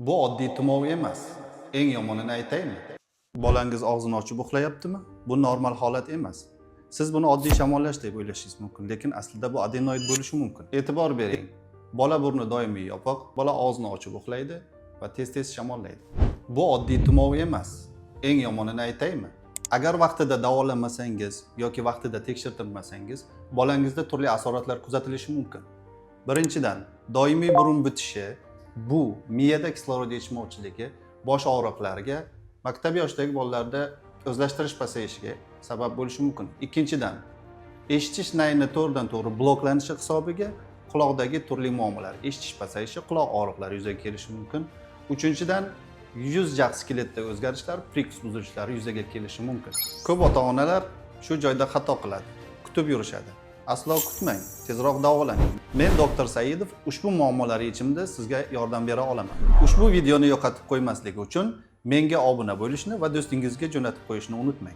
Bu oddiy tumov emas. Eng yomonini aytaymi? Bolangiz og'zini ochib uxlayaptimi? Bu normal holat emas. Siz buni oddiy shamollash deb o'ylashingiz mumkin, lekin aslida bu adenoid bo'lishi mumkin. E'tibor bering. Bola burni doimiy yopiq, bola og'zini ochib uxlaydi va tez-tez shamollaydi. Bu oddiy tumov emas. Eng yomonini aytaymi? Agar vaqtida davolamasangiz yoki vaqtida tekshirtirmasangiz, bolangizda turli asoratlar kuzatilishi mumkin. Birinchidan, doimiy burun bitishi, bu miyada kislorod yetishmovchiligi, bosh og'riqlariga, maktab yoshidagi bolalarda o'zlashtirish pasayishiga sabab bo'lishi mumkin. Ikkinchidan, eshitish nayni to'g'ridan-to'g'ri bloklanishi hisobiga quloqdagi turli muammolar, eshitish pasayishi, quloq og'riqlari yuzaga kelishi mumkin. Uchinchidan, yuz jag skeletda o'zgarishlar, prikus buzilishlari yuzaga kelishi mumkin. Ko'p ota-onalar shu joyda xato qiladi, kutib yurishadi. Aslo kutmang, tezroq davolaning. Men doktor Saidov ushbu muammolar yechimida sizga yordam bera olaman. Ushbu videoni yo'qotib qo'ymaslik uchun menga obuna bo'lishni va do'stingizga jo'natib qo'yishni unutmang.